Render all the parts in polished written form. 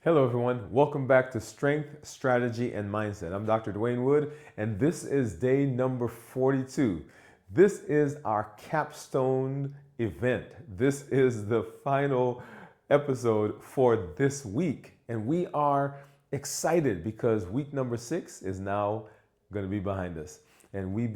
Hello, everyone. Welcome back to Strength, Strategy, and Mindset. I'm Dr. Dwain Woode, and this is day number 42. This is our capstone event. This is the final episode for this week, and we are excited because week number 6 is now going to be behind us, and we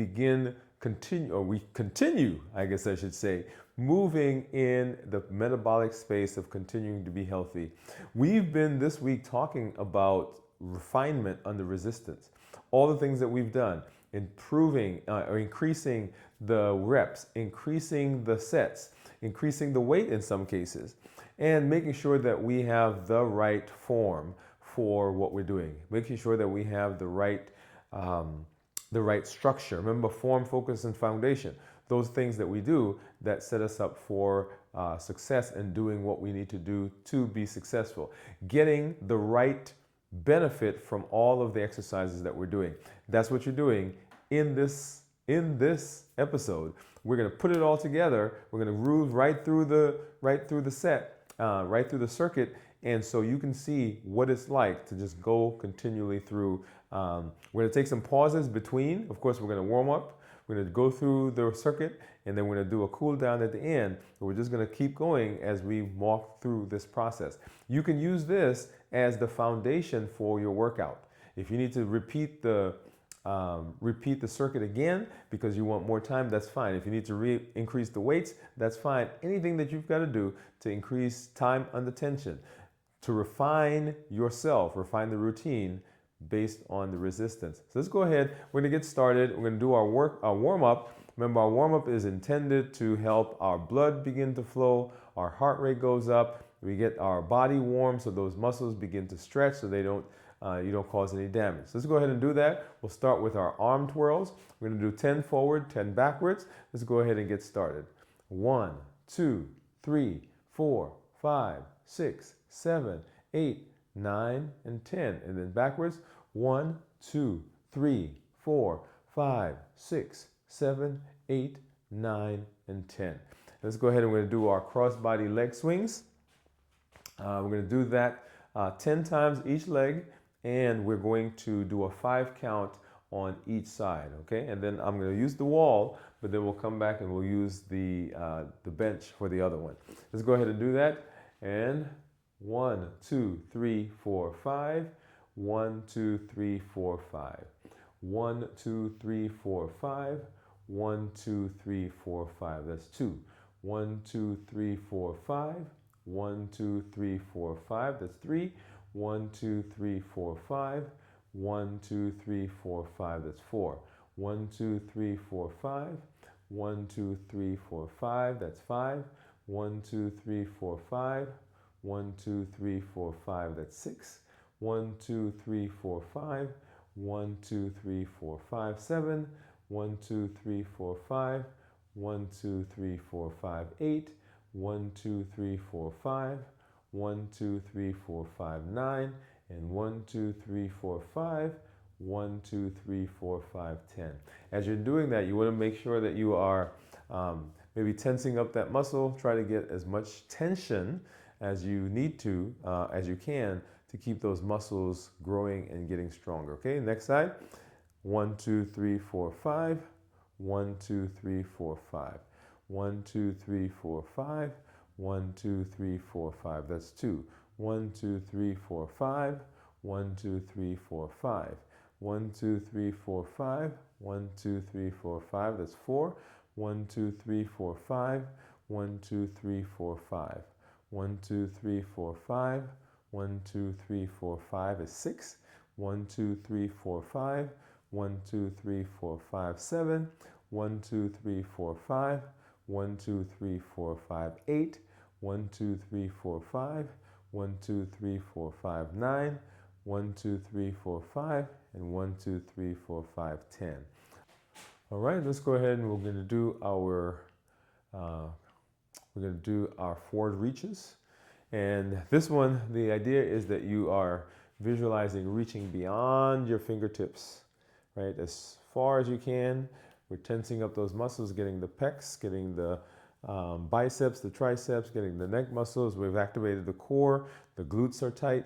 continue, I guess I should say, moving in the metabolic space of continuing to be healthy. We've been this week talking about refinement under resistance, all the things that we've done, improving or increasing the reps, increasing the sets, increasing the weight in some cases, and making sure that we have the right form for what we're doing, making sure that we have the right structure. Remember, form, focus, and foundation. Those things that we do that set us up for success and doing what we need to do to be successful. Getting the right benefit from all of the exercises that we're doing. That's what you're doing in this episode. We're going to put it all together. We're going to move right through the set, right through the circuit, and so you can see what it's like to just go continually through. We're going to take some pauses between. Of course, we're going to warm up. We're going to go through the circuit, and then we're going to do a cool down at the end. We're just going to keep going as we walk through this process. You can use this as the foundation for your workout. If you need to repeat the circuit again because you want more time, that's fine. If you need to increase the weights, that's fine. Anything that you've got to do to increase time under tension, to refine yourself, refine the routine based on the resistance. So let's go ahead. We're going to get started. We're going to do our warm-up. Remember, our warm-up is intended to help our blood begin to flow, our heart rate goes up, we get our body warm so those muscles begin to stretch so they don't you don't cause any damage. So let's go ahead and do that. We'll start with our arm twirls. We're going to do 10 forward, 10 backwards. Let's go ahead and get started. 1, 2, 3, 4, 5, 6, 7, 8, 9, and 10. And then backwards. 1, 2, 3, 4, 5, 6, 7, 8, 9, and 10. Let's go ahead and we're going to do our cross-body leg swings. We're going to do that 10 times each leg, and we're going to do a 5 count on each side, okay? And then I'm going to use the wall, but then we'll come back and we'll use the bench for the other one. Let's go ahead and do that. And 1, 2, 3, 4, 5. 1, 2, 3, 4, 5. 1, 2, 3, 4, 5. 1, 2, 3, 4, 5. That's 2. 1, 2, 3, 4, 5. 1, 2, 3, 4, 5. That's 3. 1, 2, 3, 4, 5. 1, 2, 3, 4, 5. That's 4. 1, 2, 3, 4, 5. 1, 2, 3, 4, 5. That's 5. 1, 2, 3, 4, 5. 1, 2, 3, 4, 5. That's 6. 1, 2, 3, 4, 5. 1, 2, 3, 4, 5, 7. 1, 2, 3, 4, 5. 1, 2, 3, 4, 5, 8. 1, 2, 3, 4, 5. 1, 2, 3, 4, 5, 9. And 1, 2, 3, 4, 5. 1, 2, 3, 4, 5, 10. As you're doing that, you want to make sure that you are maybe tensing up that muscle. Try to get as much tension as you need to, as you can, to keep those muscles growing and getting stronger. Okay, next side. 1, 2, 3, 4, 5. 1, 2, 3, 4, 5. 1, 2, 3, 4, 5. 1, 2, 3, 4, 5. That's 2. 1, 2, 3, 4, 5. 1, 2, 3, 4, 5. 1, 2, 3, 4, 5. 1, 2, 3, 4, 5. That's 4. 1, 2, 3, 4, 5. 1, 2, 3, 4, 5. 1, 2, 3, 4, 5. 1, 2, 3, 4, 5 is 6. 1, 2, 3, 4, 5. 1, 2, 3, 4, 5, 7. 1, 2, 3, 4, 5. 1, 2, 3, 4, 5, 8. 1, 2, 3, 4, 5. 1, 2, 3, 4, 5, 9. 1, 2, 3, 4, 5. And 1, 2, 3, 4, 5, 10. All right, let's go ahead and we're going to do our forward reaches. And this one, the idea is that you are visualizing reaching beyond your fingertips, right? As far as you can. We're tensing up those muscles, getting the pecs, getting the biceps, the triceps, getting the neck muscles. We've activated the core. The glutes are tight.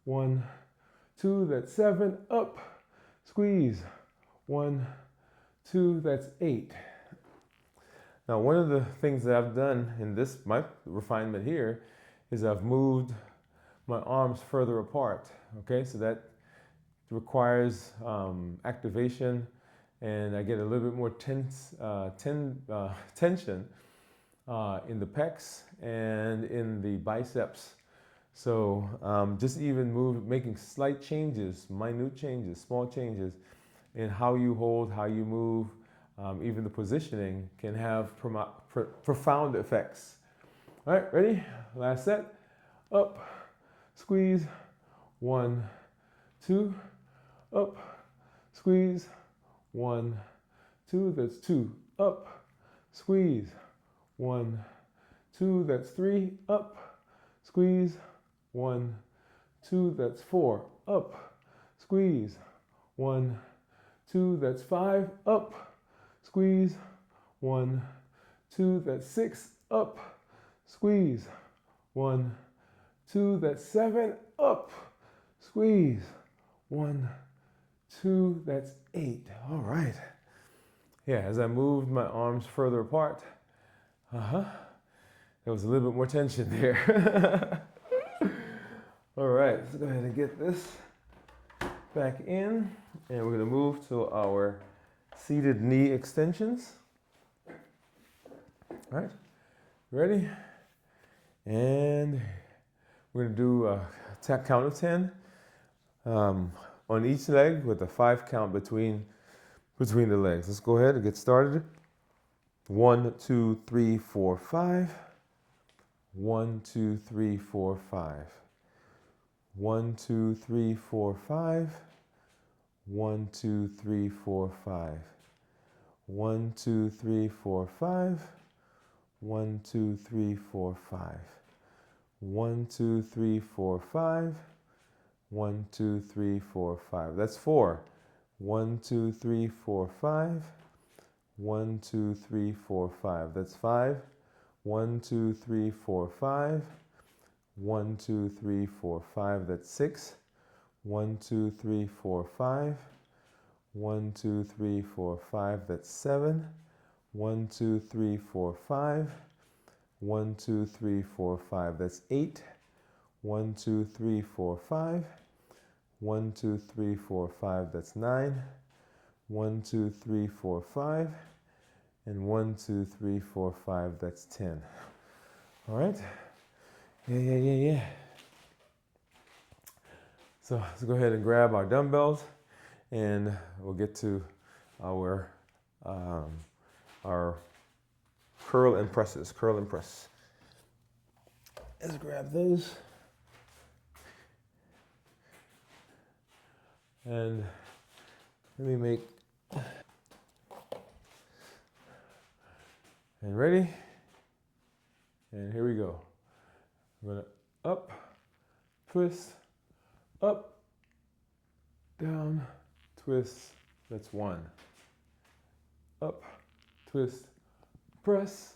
1, 2, that's 7, up, squeeze, 1, 2, that's 8. Now, one of the things that I've done in this, my refinement here, is I've moved my arms further apart, okay? So that requires activation, and I get a little bit more tension in the pecs and in the biceps. So just even making slight changes, minute changes, small changes in how you hold, how you move, even the positioning can have profound effects. All right, ready? Last set. Up, squeeze, 1, 2, up, squeeze, 1, 2, that's 2, up, squeeze, 1, 2, that's 3, up, squeeze, 1, 2, that's 4, up, squeeze, 1, 2, that's 5, up, squeeze, 1, 2, that's 6, up, squeeze, 1, 2, that's 7, up, squeeze, 1, 2, that's 8. All right. Yeah, as I moved my arms further apart, there was a little bit more tension there. All right, let's go ahead and get this back in, and we're going to move to our seated knee extensions. All right, ready? And we're going to do a count of 10 on each leg with a 5 count between the legs. Let's go ahead and get started. 1, 2, 3, 4, 5. 1, 2, 3, 4, 5. 1, 2, 3, 4, 5. 1, 2, 3, 4, 5. 1, 2, 3, 4, 5. 1, 2, 3, 4, 5. 1, 2, 3, 4, 5. 1, 2, 3, 4, 5. That's 4. 1, 2, 3, 4, 5. 1, 2, 3, 4, 5. That's 5. 1, 2, 3, 4, 5. 1, 2, 3, 4, 5. That's 6. 1, 2, 3, 4, 5. 1, 2, 3, 4, 5. That's 7. 1, 2, 3, 4, 5. 1, 2, 3, 4, 5. That's 8. 1, 2, 3, 4, 5. 1, 2, 3, 4, 5. That's 9. 1, 2, 3, 4, 5. And 1, 2, 3, 4, 5. That's 10. All right. Yeah. So let's go ahead and grab our dumbbells, and we'll get to our curl and presses. Curl and press. Let's grab those. And let me make, and ready? And here we go. I'm gonna up, twist, up, down, twist, that's 1. Up, twist, press,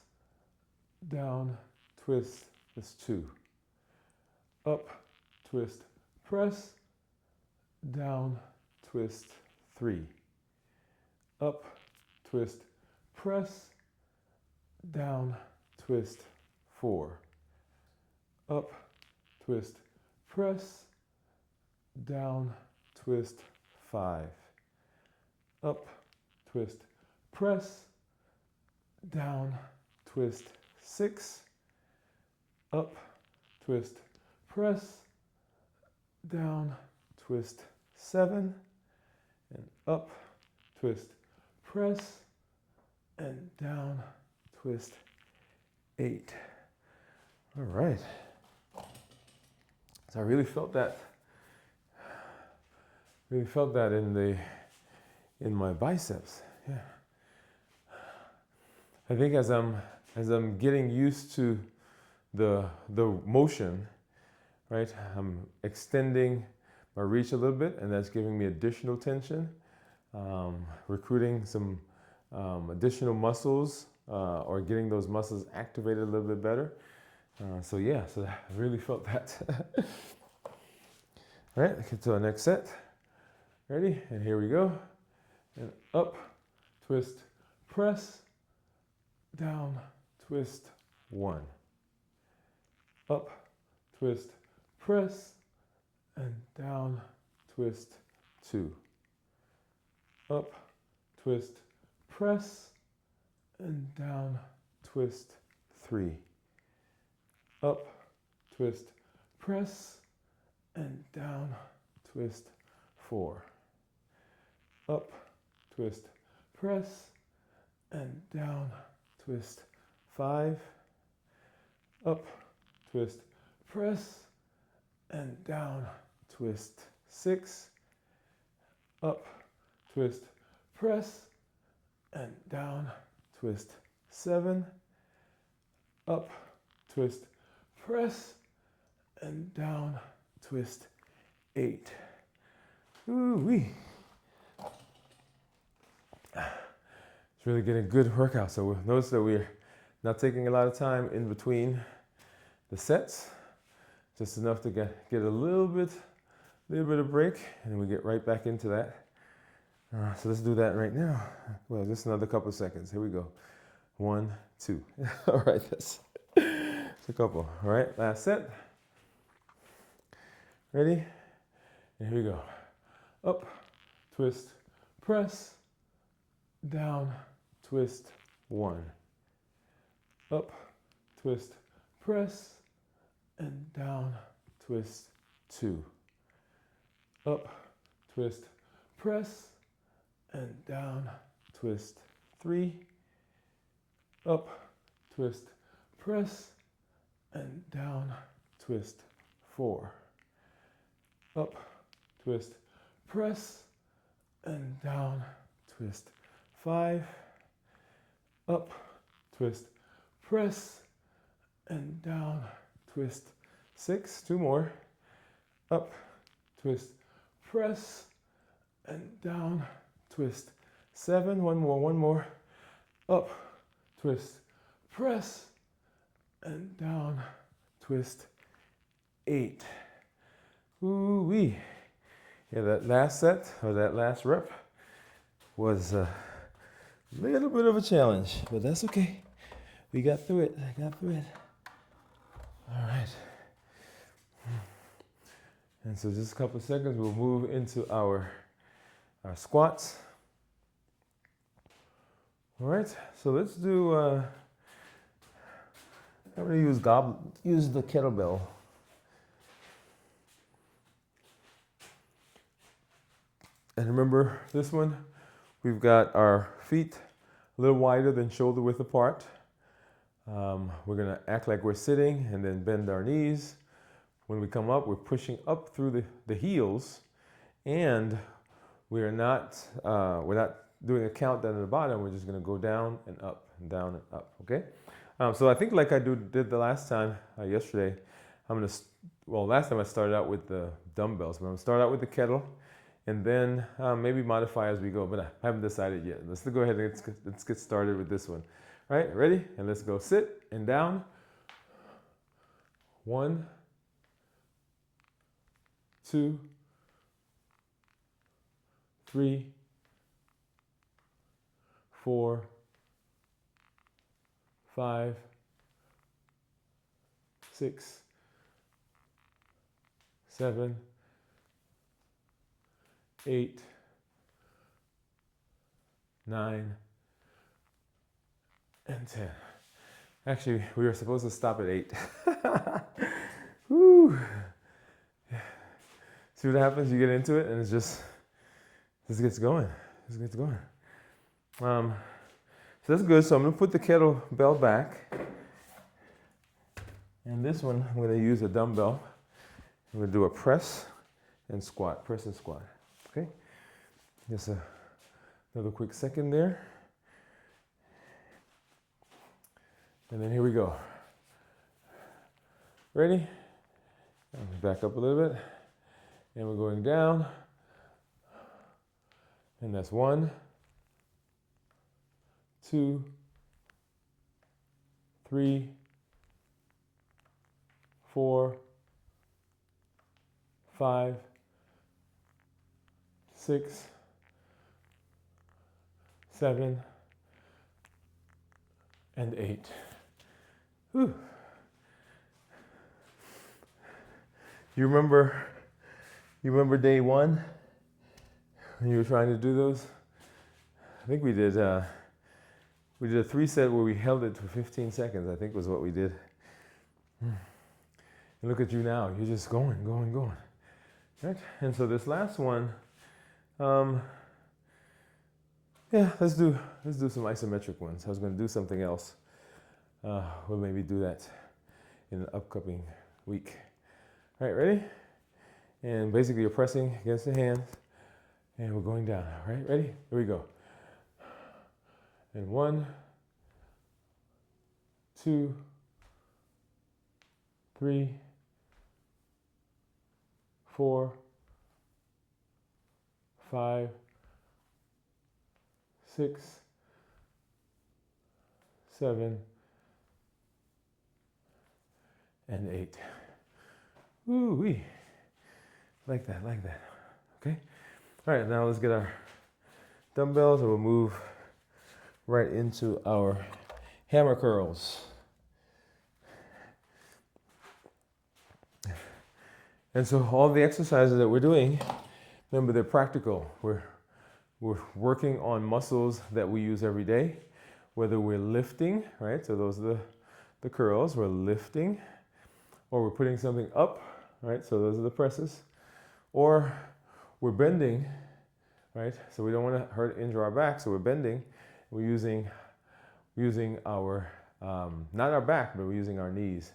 down, twist, that's 2. Up, twist, press, down, twist, 3. Up, twist, press, down, twist, 4. Up, twist, press, down, twist, 5. Up, twist, press, down, twist, 6. Up, twist, press, down, twist, 7. And up, twist, press, and down, twist, 8. All right. So I really felt that in my biceps. Yeah. I think as I'm getting used to the motion, right? I'm extending my reach a little bit, and that's giving me additional tension, recruiting some additional muscles, or getting those muscles activated a little bit better. So I really felt that. All right, get to our next set. Ready? And here we go. And up, twist, press, down, twist, 1. Up, twist, press, and down, twist, 2. Up, twist, press, and down, twist, 3. Up, twist, press, and down, twist, 4. Up, twist, press, and down, twist, 5. Up, twist, press, and down, twist, 6. Up, twist, press, and down, twist, 7. Up, twist, press, and down, twist, 8. Ooh-wee. It's really getting a good workout. So notice that we're not taking a lot of time in between the sets, just enough to get a little bit of break, and then we get right back into that. So let's do that right now. Well, just another couple of seconds. Here we go. 1, 2. All right, that's a couple. All right, last set. Ready? And here we go. Up, twist, press, down, twist, 1. Up, twist, press, and down, twist, 2. Up, twist, press, and down, twist, 3. Up, twist, press, and down, twist, 4. Up, twist, press, and down, twist, 5. Up, twist, press, and down, twist, 6. 2 more. Up, twist, press, and down, twist, 7. 1 more. Up, twist, press, and down, twist, 8. Ooh-wee. Yeah, that last set, or that last rep, was a little bit of a challenge, but that's okay. We got through it. I got through it. All right. And so just a couple of seconds, we'll move into our squats. All right, so let's do, I'm going to use the kettlebell. And remember this one, we've got our feet a little wider than shoulder width apart. We're going to act like we're sitting and then bend our knees. When we come up, we're pushing up through the heels, and we're not doing a countdown at the bottom. We're just going to go down and up and down and up, okay? So I think like I did the last time, yesterday, last time I started out with the dumbbells, but I'm going to start out with the kettle, and then maybe modify as we go, but I haven't decided yet. Let's go ahead and let's get started with this one. All right, ready? And let's go sit and down. 1, 2, 3, 4, 5, 6, 7, 8, 9, and 10. Actually, we were supposed to stop at 8. Woo. See what happens? You get into it, and it just gets going. Just gets going. So that's good. So I'm going to put the kettlebell back. And this one, I'm going to use a dumbbell. I'm going to do a press and squat. Press and squat. Okay? Just another quick second there. And then here we go. Ready? Back up a little bit. And we're going down. And that's 1, 2, 3, 4, 5, 6, 7, and 8. Whew. You remember day one when you were trying to do those? I think we did a 3-set where we held it for 15 seconds, I think was what we did. And look at you now, you're just going. Right? And so this last one, yeah, let's do some isometric ones. I was going to do something else. We'll maybe do that in an upcoming week. All right, ready? And basically you're pressing against the hands and we're going down. All right, ready? Here we go. And 1, 2, 3, 4, 5, 6, 7, and 8. Ooh-wee. Like that. Okay? All right, now let's get our dumbbells and we'll move right into our hammer curls. And so all the exercises that we're doing, remember they're practical. We're working on muscles that we use every day, whether we're lifting, right? So those are the curls, we're lifting, or we're putting something up, right? So those are the presses, or we're bending, right? So we don't want to injure our back, so we're bending. We're using our, not our back, but we're using our knees,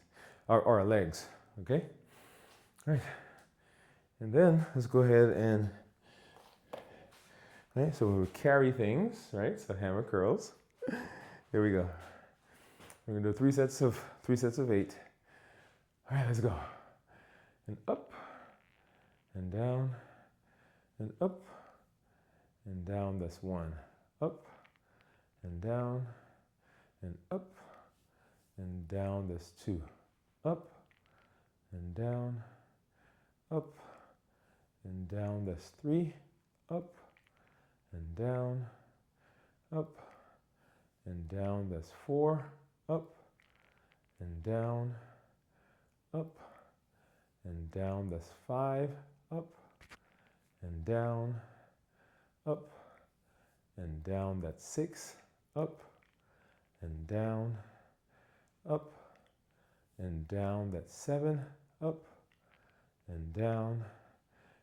our legs, okay? All right, and then let's go ahead and, right, so we carry things, right? So hammer curls. Here we go. We're gonna do 3 sets of 8. All right, let's go. And up, and down, and up, and down. That's 1. Up, and down, and up, and down. That's 2. Up, and down, up, and down. That's 3. Up, and down, up, and down. That's 4. Up, and down, up, and down. That's 5. Up, and down, up, and down. That's 6. Up, and down, up, and down. That's 7. Up, and down,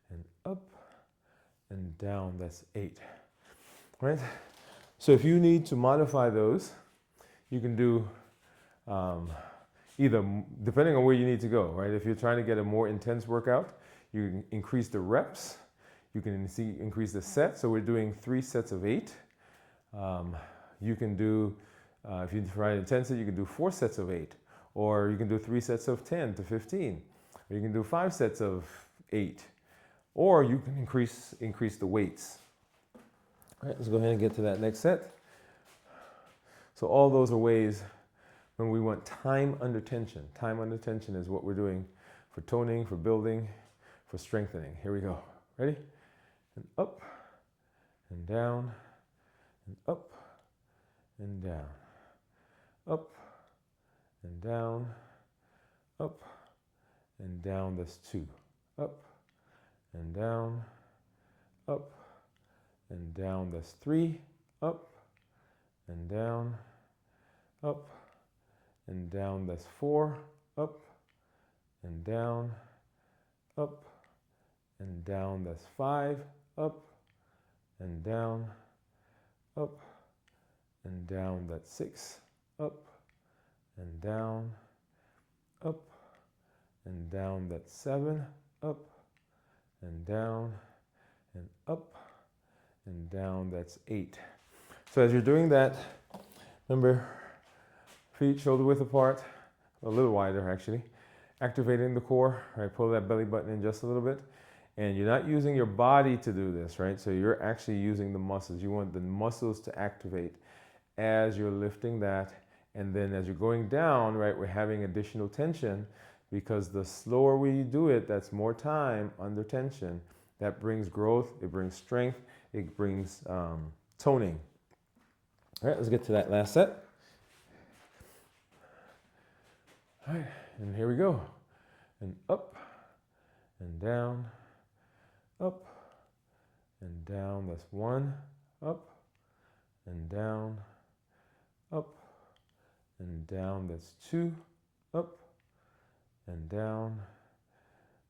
and up, and down. That's 8. Right? So if you need to modify those, you can do either, depending on where you need to go, right? If you're trying to get a more intense workout, you can increase the reps. You can increase the sets. So we're doing 3 sets of 8. You can do, if you try intensity, you can do 4 sets of 8. Or you can do 3 sets of 10 to 15. Or you can do 5 sets of 8. Or you can increase the weights. All right, let's go ahead and get to that next set. So all those are ways when we want time under tension. Time under tension is what we're doing for toning, for building, for strengthening. Here we go. Ready? And up, and down, and up, and down. Up, and down, up, and down. That's 2. Up, and down, up, and down. That's 3. Up, and down, up, and down. That's 4. Up, and down, up, and down. That's 5. Up, and down, up, and down. That's 6. Up, and down, up, and down. That's 7. Up, and down, and up, and down. That's 8. So as you're doing that, remember, feet shoulder width apart, a little wider actually, activating the core, right? Pull that belly button in just a little bit. And you're not using your body to do this, right? So you're actually using the muscles. You want the muscles to activate as you're lifting that. And then as you're going down, right, we're having additional tension because the slower we do it, that's more time under tension. That brings growth, it brings strength, it brings toning. All right, let's get to that last set. All right, and here we go. And up, and down, up, and down. That's 1, up, and down, up, and down. That's 2, up, and down,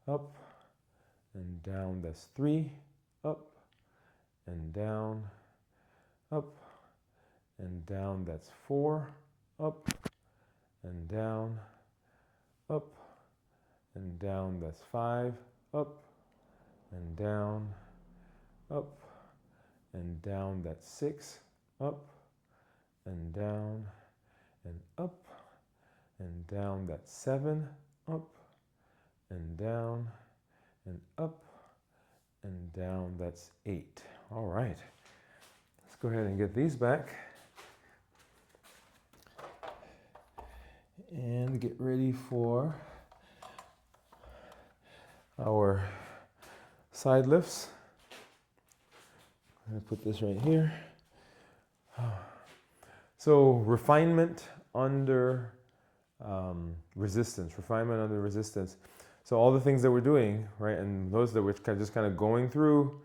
up, and down. That's 3, up, and down, up, and down. That's 4, up, and down, up, and down. That's 5, up, and down, up, and down. That's 6, up, and down, and up, and down. That's 7, up, and down, and up, and down. That's 8. All right. Let's go ahead and get these back. And get ready for our side lifts. I'm going to put this right here. So refinement under resistance, refinement under resistance. So all the things that we're doing, right, and those that we're just kind of going through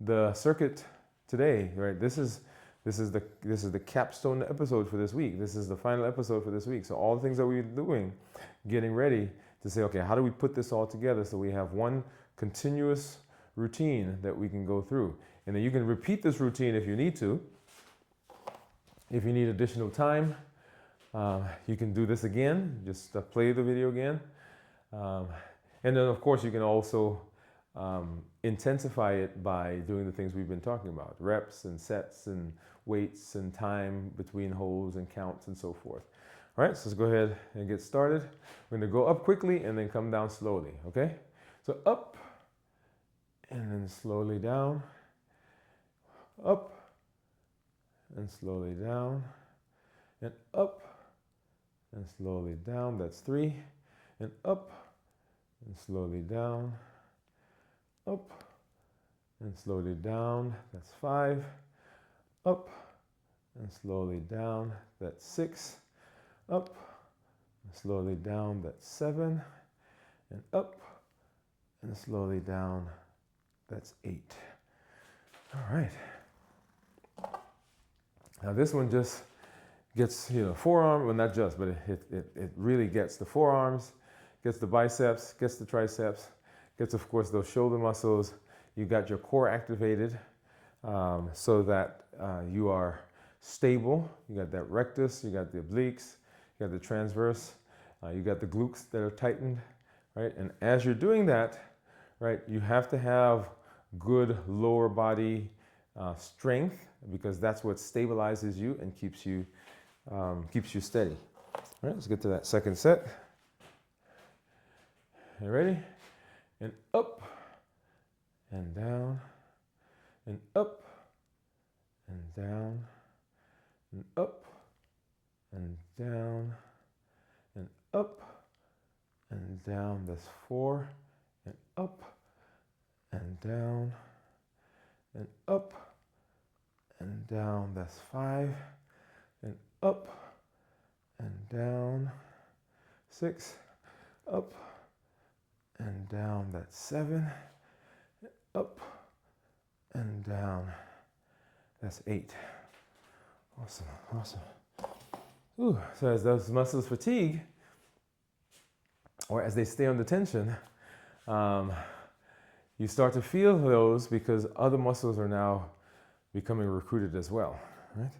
the circuit today, right? This is the capstone episode for this week. This is the final episode for this week. So all the things that we're doing, getting ready to say, okay, how do we put this all together so we have one continuous routine that we can go through? And then you can repeat this routine if you need to. If you need additional time, you can do this again. Just play the video again. And then, of course, you can also intensify it by doing the things we've been talking about, reps and sets and weights and time between holds and counts and so forth. All right, so let's go ahead and get started. We're going to go up quickly and then come down slowly, okay? So up and then slowly down, up and slowly down, and up and slowly down. That's 3, and up and slowly down, up and slowly down. That's 5, up and slowly down. That's 6, up and slowly down. That's 7, and up and slowly down. That's 8. All right. Now this one just gets, forearm, well not just, but it really gets the forearms, gets the biceps, gets the triceps, gets of course those shoulder muscles. You got your core activated so that you are stable. You got that rectus, you got the obliques, you got the transverse, you got the glutes that are tightened, right? And as you're doing that, right, you have to have good lower body strength, because that's what stabilizes you and keeps you steady. All right, let's get to that second set. You ready? And up and down and up and down and up and down and up and down. That's 4, and up and down and up and down. That's 5, and up and down. 6, up and down. That's 7, up and down. That's 8. Awesome, awesome. Ooh, so as those muscles fatigue, or as they stay under tension, you start to feel those because other muscles are now becoming recruited as well, right?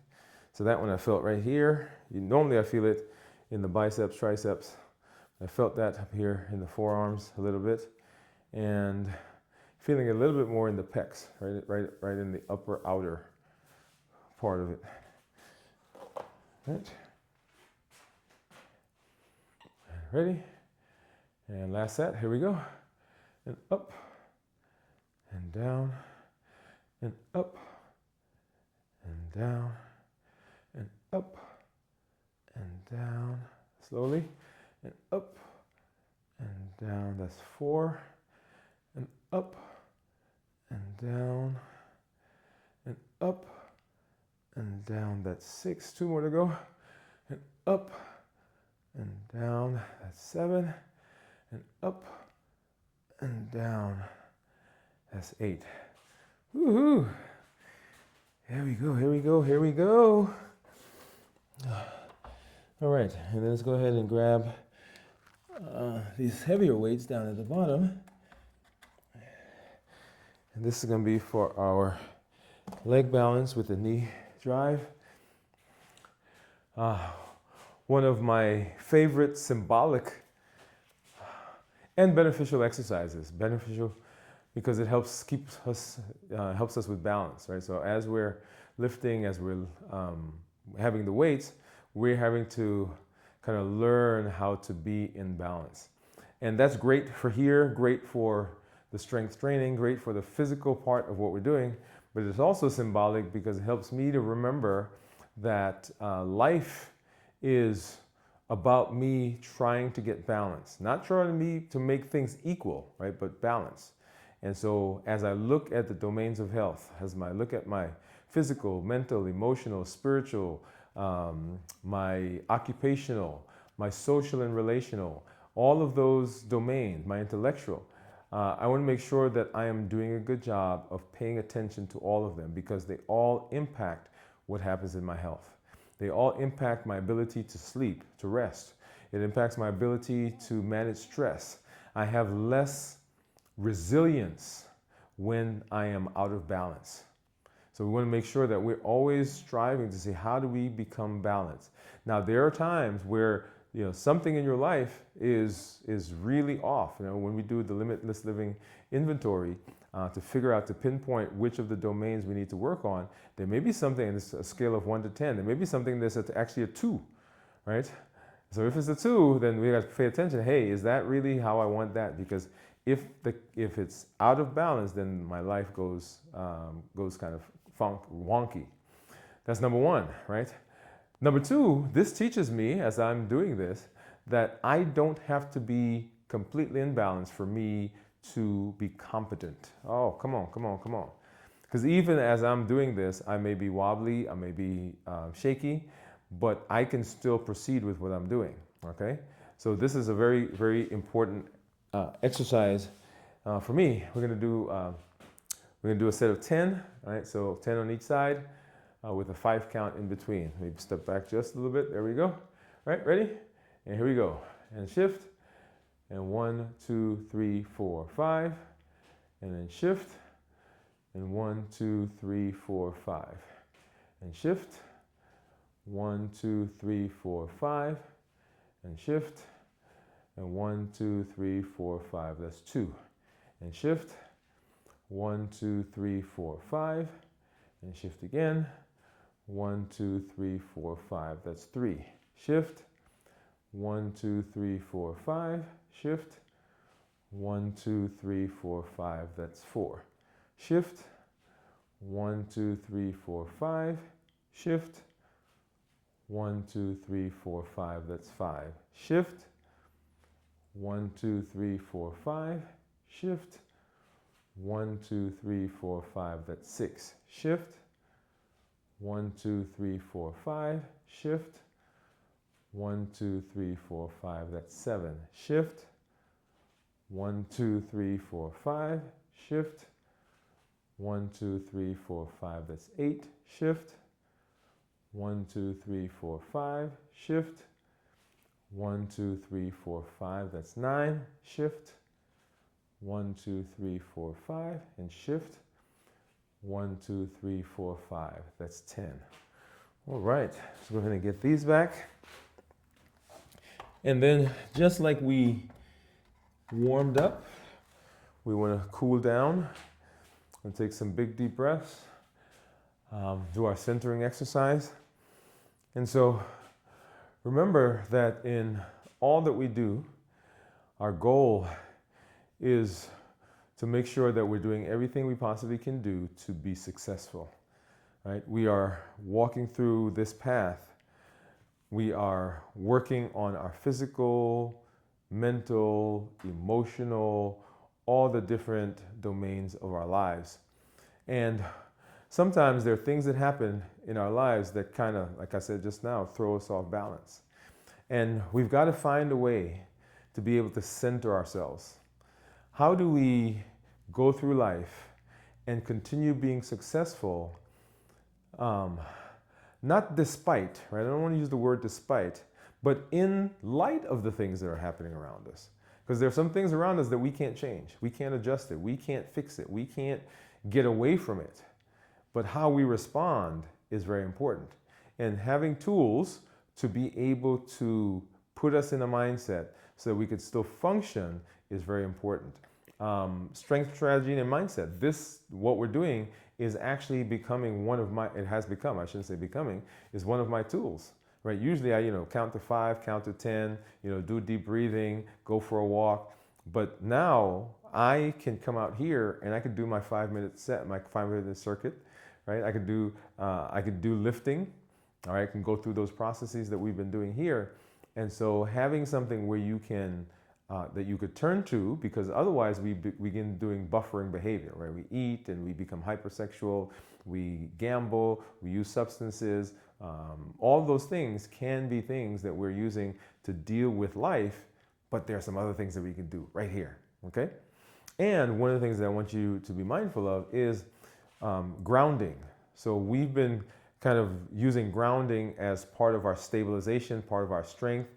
So that one I felt right here. Normally I feel it in the biceps, triceps. I felt that up here in the forearms a little bit, and feeling a little bit more in the pecs, right in the upper outer part of it. Right. Ready? And last set. Here we go. And up and down and up and down and up and down. Slowly. And up and down. That's 4. And up down and up and down. That's 6. 2 more to go. And up and down. That's 7. And up and down. That's 8. Woohoo! Here we go, here we go, here we go. All right, and then let's go ahead and grab these heavier weights down at the bottom. And this is going to be for our leg balance with the knee drive. One of my favorite symbolic and beneficial exercises. Beneficial because it helps helps us with balance, right? So as we're lifting, as we're having the weights, we're having to kind of learn how to be in balance. And that's great for here, great for the strength training, great for the physical part of what we're doing, but it's also symbolic because it helps me to remember that life is about me trying to get balance, not trying to make things equal, right? But balance. And so as I look at the domains of health, as I look at my physical, mental, emotional, spiritual, my occupational, my social and relational, all of those domains, my intellectual, I want to make sure that I am doing a good job of paying attention to all of them because they all impact what happens in my health. They all impact my ability to sleep, to rest. It impacts my ability to manage stress. I have less resilience when I am out of balance. So we want to make sure that we're always striving to see how do we become balanced. Now there are times where something in your life is really off. When we do the limitless living inventory to figure out, to pinpoint which of the domains we need to work on, there may be something, and it's a scale of 1 to 10, there may be something that's actually a 2, right? So if it's a 2, then we got to pay attention. Hey, is that really how I want that? Because if it's out of balance, then my life goes kind of wonky. That's number 1, right? Number 2, this teaches me as I'm doing this that I don't have to be completely in balance for me to be competent. Oh, come on, come on, come on. Because even as I'm doing this, I may be wobbly, I may be shaky, but I can still proceed with what I'm doing, okay? So this is a very, very important exercise for me. We're gonna do a set of 10, right? So 10 on each side with a 5 count in between. Maybe step back just a little bit. There we go. All right, ready? And here we go. And shift. And 1, 2, 3, 4, 5. And then shift. And 1, 2, 3, 4, 5. And shift. 1, 2, 3, 4, 5. And shift. And 1, 2, 3, 4, 5. That's 2. And shift. 1, 2, 3, 4, 5. And shift again. 1, 2, 3, 4, 5. That's 3. Shift. 1, 2, 3, 4, 5. Shift. 1, 2, 3, 4, 5. That's 4. Shift. 1, 2, 3, 4, 5. Shift. 1, 2, 3, 4, 5. That's 5. Shift. 1, 2, 3, 4, 5. Shift. 1, 2, 3, 4, 5. That's 6. Shift. 1, 2, 3, 4, 5. Shift. 1, 2, 3, 4, 5. That's 7. Shift. 1, 2, 3, 4, 5. Shift. 1, 2, 3, 4, 5. That's 8. Shift. 1, 2, 3, 4, 5. Shift. 1, 2, 3, 4, 5. That's 9. Shift. 1, 2, 3, 4, 5. And shift. 1, 2, 3, 4, 5. That's 10. All right. Let's go ahead and get these back. And then just like we warmed up, we want to cool down and take some big deep breaths, do our centering exercise. And so remember that in all that we do, our goal is to make sure that we're doing everything we possibly can do to be successful, right? We are walking through this path. We are working on our physical, mental, emotional, all the different domains of our lives. And sometimes there are things that happen in our lives that kind of, like I said just now, throw us off balance. And we've got to find a way to be able to center ourselves. How do we go through life and continue being successful, not despite, right? I don't want to use the word despite, but in light of the things that are happening around us. Because there are some things around us that we can't change. We can't adjust it. We can't fix it. We can't get away from it. But how we respond is very important. And having tools to be able to put us in a mindset so that we could still function is very important. Strength, strategy, and mindset. What we're doing is actually becoming it has become, I shouldn't say becoming, is one of my tools. Right? Usually I, count to 5, count to 10, do deep breathing, go for a walk. But now I can come out here and I could do my 5-minute set, my 5-minute circuit, right? I could do lifting, all right? I can go through those processes that we've been doing here. And so having something where you can, that you could turn to, because otherwise we begin doing buffering behavior, right? We eat and we become hypersexual, we gamble, we use substances. All those things can be things that we're using to deal with life, but there are some other things that we can do right here, okay? And one of the things that I want you to be mindful of is grounding. So we've been kind of using grounding as part of our stabilization, part of our strength.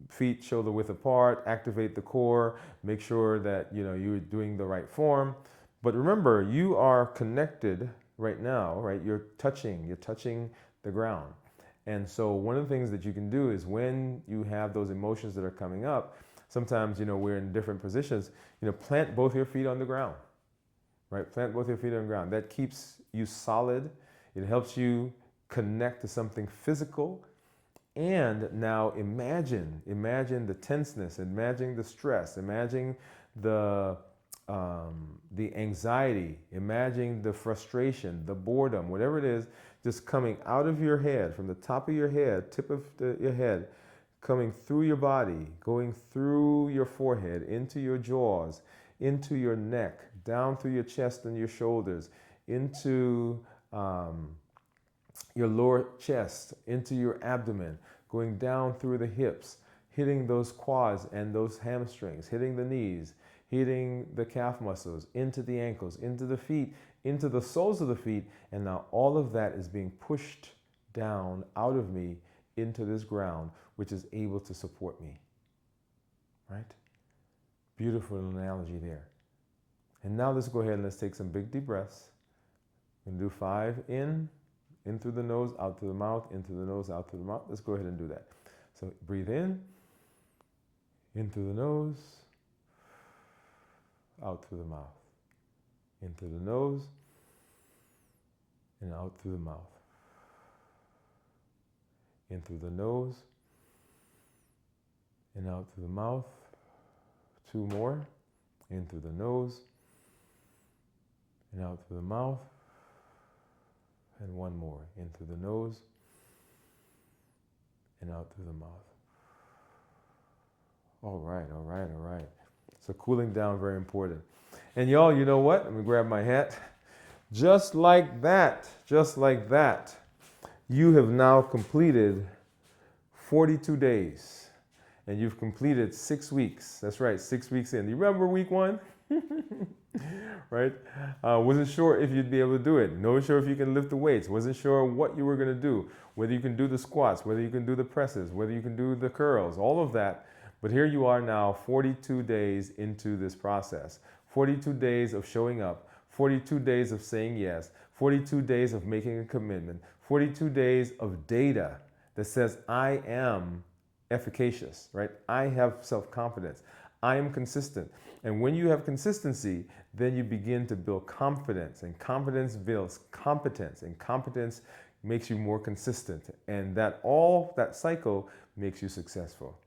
Feet shoulder width apart, activate the core, make sure that you're doing the right form. But remember, you are connected right now, right? You're touching the ground. And so one of the things that you can do is when you have those emotions that are coming up, sometimes we're in different positions, plant both your feet on the ground. Right? Plant both your feet on the ground. That keeps you solid. It helps you connect to something physical. And now imagine the tenseness, imagine the stress, imagine the anxiety, imagine the frustration, the boredom, whatever it is, just coming out of your head, from the top of your head, tip of your head, coming through your body, going through your forehead, into your jaws, into your neck, down through your chest and your shoulders, into your lower chest, into your abdomen, going down through the hips, hitting those quads and those hamstrings, hitting the knees, hitting the calf muscles, into the ankles, into the feet, into the soles of the feet. And now all of that is being pushed down out of me into this ground, which is able to support me. Right? Beautiful analogy there. And now let's go ahead and let's take some big deep breaths. We're going to do 5 in through the nose, out through the mouth, in through the nose, out through the mouth. Let's go ahead and do that. So breathe in through the nose, out through the mouth. In through the nose, and out through the mouth. In through the nose, and out through the mouth. 2 more. In through the nose, and out through the mouth. And 1 more. In through the nose, and out through the mouth. All right, all right, all right. So cooling down, very important. And y'all, you know what? Let me grab my hat. Just like that, you have now completed 42 days. And you've completed 6 weeks. That's right, 6 weeks in. You remember week 1? Right? Wasn't sure if you'd be able to do it. Not sure if you can lift the weights. Wasn't sure what you were going to do. Whether you can do the squats, whether you can do the presses, whether you can do the curls, all of that. But here you are now, 42 days into this process. 42 days of showing up. 42 days of saying yes. 42 days of making a commitment. 42 days of data that says I am efficacious, right? I have self-confidence. I am consistent. And when you have consistency, then you begin to build confidence, and confidence builds competence, and competence makes you more consistent. And that cycle makes you successful.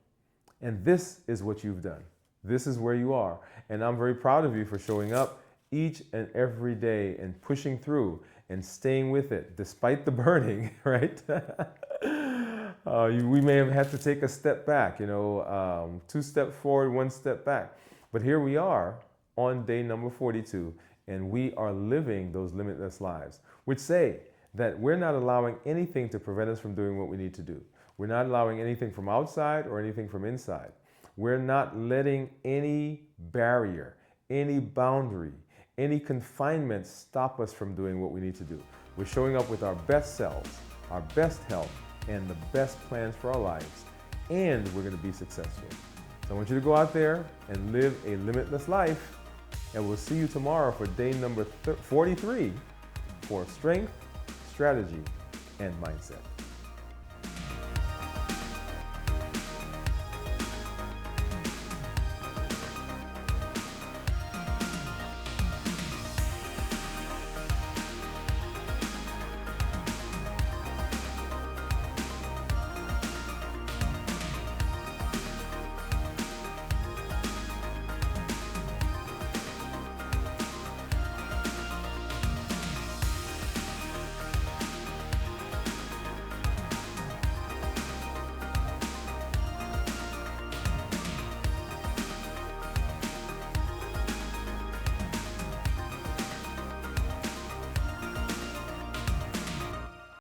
And this is what you've done. This is where you are. And I'm very proud of you for showing up each and every day and pushing through and staying with it despite the burning, right? We may have had to take a step back, 2 steps forward, 1 step back. But here we are on day number 42, and we are living those limitless lives, which say that we're not allowing anything to prevent us from doing what we need to do. We're not allowing anything from outside or anything from inside. We're not letting any barrier, any boundary, any confinement stop us from doing what we need to do. We're showing up with our best selves, our best health, and the best plans for our lives, and we're going to be successful. So I want you to go out there and live a limitless life, and we'll see you tomorrow for day number 43 for strength, strategy, and mindset.